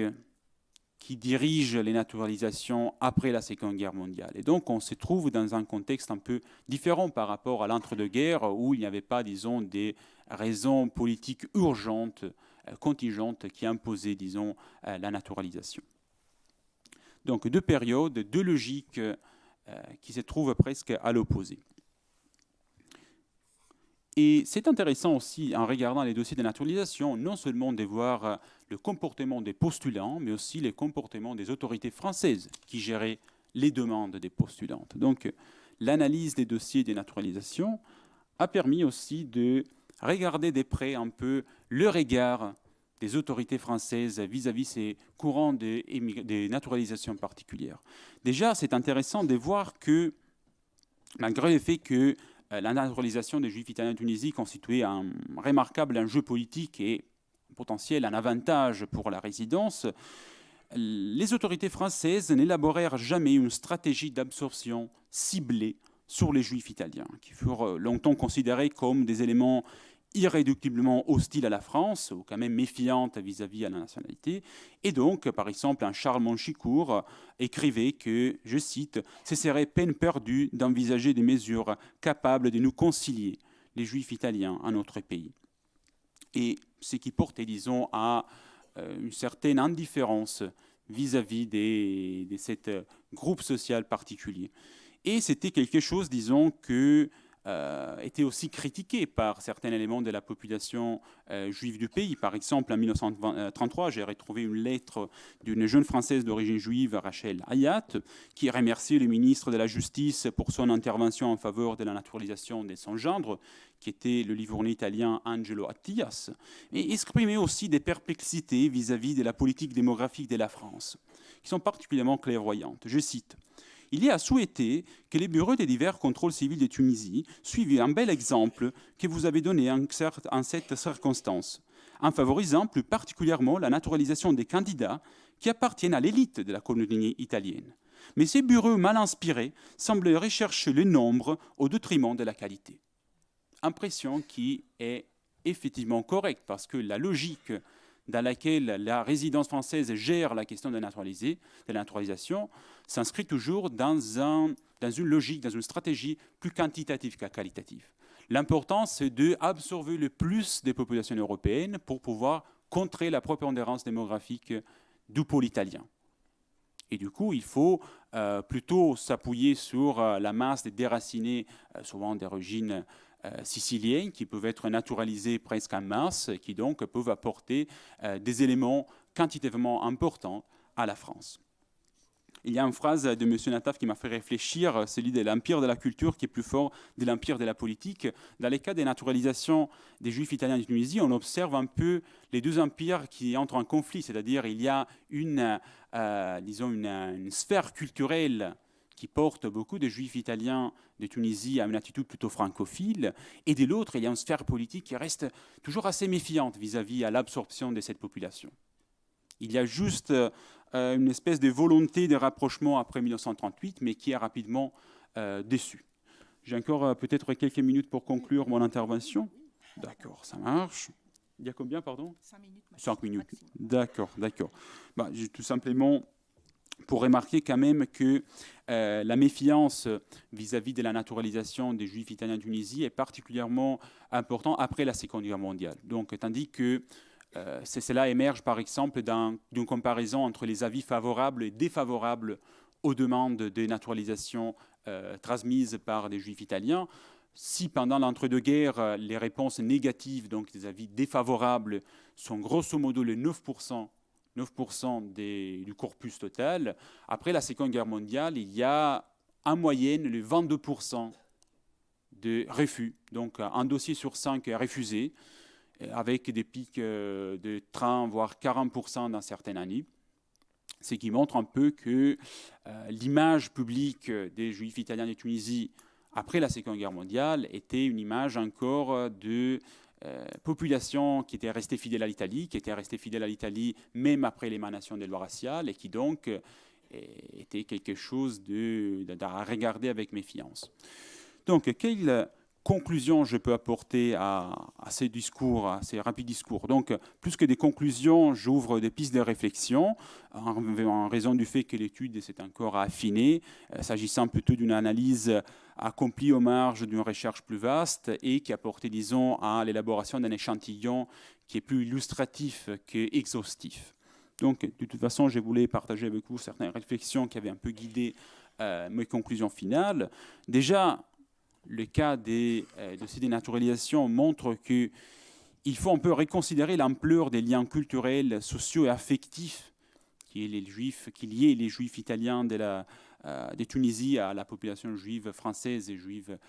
qui dirigent les naturalisations après la Seconde Guerre mondiale. Et donc on se trouve dans un contexte un peu différent par rapport à l'entre-deux-guerres où il n'y avait pas, disons, des raisons politiques urgentes, contingentes qui imposaient, disons, la naturalisation. Donc deux périodes, deux logiques qui se trouvent presque à l'opposé. Et c'est intéressant aussi, en regardant les dossiers de naturalisation, non seulement de voir le comportement des postulants, mais aussi le comportement des autorités françaises qui géraient les demandes des postulantes. Donc l'analyse des dossiers de naturalisation a permis aussi de regarder de près un peu le regard des autorités françaises vis-à-vis ces courants de naturalisation particulières. Déjà, c'est intéressant de voir que, malgré le fait que la naturalisation des Juifs italiens en Tunisie constituait un remarquable enjeu politique et potentiel un avantage pour la résidence, les autorités françaises n'élaborèrent jamais une stratégie d'absorption ciblée sur les Juifs italiens, qui furent longtemps considérés comme des éléments irréductiblement hostiles à la France, ou quand même méfiantes vis-à-vis à la nationalité. Et donc, par exemple, un Charles Monchicourt écrivait que, je cite, « Ce serait peine perdue d'envisager des mesures capables de nous concilier, les Juifs italiens, à notre pays ». Et ce qui portait, disons, à une certaine indifférence vis-à-vis de cet groupe social particulier. Et c'était quelque chose, disons, que était aussi critiqué par certains éléments de la population juive du pays. Par exemple, en 1933, j'ai retrouvé une lettre d'une jeune Française d'origine juive, Rachel Hayat, qui remerciait le ministre de la Justice pour son intervention en faveur de la naturalisation de son gendre, qui était le livournais italien Angelo Attias, et exprimait aussi des perplexités vis-à-vis de la politique démographique de la France, qui sont particulièrement clairvoyantes. Je cite: « Il y a à souhaiter que les bureaux des divers contrôles civils de Tunisie suivent un bel exemple que vous avez donné en cette circonstance, en favorisant plus particulièrement la naturalisation des candidats qui appartiennent à l'élite de la colonie italienne. Mais ces bureaux mal inspirés semblent rechercher le nombre au détriment de la qualité. » Impression qui est effectivement correcte, parce que la logique dans laquelle la résidence française gère la question de la naturalisation s'inscrit toujours dans une logique, dans une stratégie plus quantitative qu'à qualitative. L'important, c'est d'absorber le plus des populations européennes pour pouvoir contrer la prépondérance démographique du pôle italien. Et du coup, il faut plutôt s'appuyer sur la masse des déracinés, souvent d'origine siciliennes, qui peuvent être naturalisés presque en masse, qui donc peuvent apporter des éléments quantitativement importants à la France. Il y a une phrase de M. Nataf qui m'a fait réfléchir, celui de l'empire de la culture qui est plus fort de l'empire de la politique. Dans les cas des naturalisations des Juifs italiens de Tunisie, on observe un peu les deux empires qui entrent en conflit, c'est-à-dire il y a une sphère culturelle qui porte beaucoup de Juifs italiens de Tunisie à une attitude plutôt francophile, et de l'autre, il y a une sphère politique qui reste toujours assez méfiante vis-à-vis à l'absorption de cette population. Il y a juste une espèce de volonté de rapprochement après 1938, mais qui est rapidement déçue. J'ai encore peut-être quelques minutes pour conclure mon intervention. D'accord, ça marche. Il y a combien, pardon ? 5 minutes. 5 minutes. D'accord. J'ai tout simplement pour remarquer quand même que la méfiance vis-à-vis de la naturalisation des Juifs italiens de Tunisie est particulièrement importante après la Seconde Guerre mondiale. Donc, tandis que cela émerge par exemple d'une comparaison entre les avis favorables et défavorables aux demandes de naturalisation transmises par des Juifs italiens. Si pendant l'entre-deux-guerres, les réponses négatives, donc des avis défavorables, sont grosso modo le 9% du corpus total, après la Seconde Guerre mondiale, il y a en moyenne le 22% de refus. Donc un dossier sur 5 est refusé, avec des pics de 30 voire 40% dans certaines années. Ce qui montre un peu que l'image publique des Juifs italiens de Tunisie après la Seconde Guerre mondiale était une image encore de population qui était restée fidèle à l'Italie, même après l'émanation des lois raciales, et qui donc était quelque chose à regarder avec méfiance. Donc, quelle conclusion je peux apporter à ces discours, à ces rapides discours? Donc, plus que des conclusions, j'ouvre des pistes de réflexion en raison du fait que l'étude s'est encore affinée, s'agissant plutôt d'une analyse accomplie aux marges d'une recherche plus vaste et qui a porté, disons, à l'élaboration d'un échantillon qui est plus illustratif qu'exhaustif. Donc, de toute façon, je voulais partager avec vous certaines réflexions qui avaient un peu guidé mes conclusions finales. Déjà, le cas des dossiers de naturalisation montre qu'il faut un peu reconsidérer l'ampleur des liens culturels, sociaux et affectifs qui liaient les Juifs italiens de Tunisie à la population juive française et juive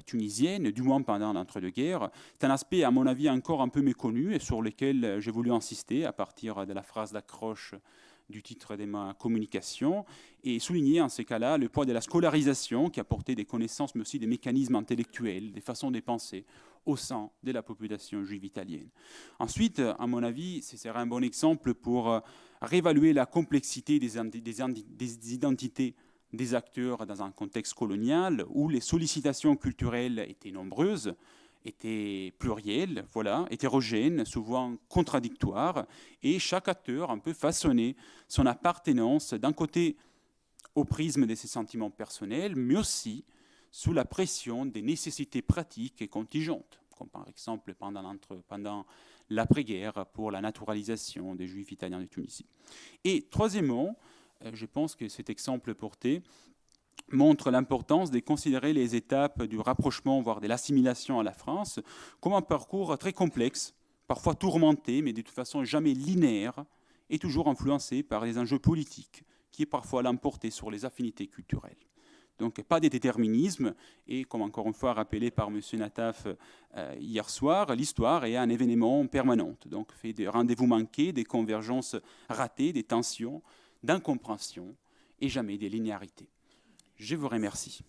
tunisienne, du moins pendant l'entre-deux-guerres. C'est un aspect, à mon avis, encore un peu méconnu et sur lequel j'ai voulu insister à partir de la phrase d'accroche du titre de ma communication, et souligner en ces cas-là le poids de la scolarisation qui apportait des connaissances, mais aussi des mécanismes intellectuels, des façons de penser au sein de la population juive italienne. Ensuite, à mon avis, ce serait un bon exemple pour réévaluer la complexité des identités des acteurs dans un contexte colonial où les sollicitations culturelles étaient nombreuses, étaient plurielles, voilà, hétérogènes, souvent contradictoires, et chaque acteur un peu façonnait son appartenance d'un côté au prisme de ses sentiments personnels, mais aussi sous la pression des nécessités pratiques et contingentes, comme par exemple pendant l'après-guerre pour la naturalisation des Juifs italiens de Tunisie. Et troisièmement, je pense que cet exemple porté montre l'importance de considérer les étapes du rapprochement, voire de l'assimilation à la France, comme un parcours très complexe, parfois tourmenté, mais de toute façon jamais linéaire, et toujours influencé par les enjeux politiques, qui est parfois l'emporter sur les affinités culturelles. Donc pas de déterminisme, et comme encore une fois rappelé par M. Nataf hier soir, l'histoire est un événement permanent, donc fait des rendez-vous manqués, des convergences ratées, des tensions, d'incompréhension, et jamais des linéarités. Je vous remercie.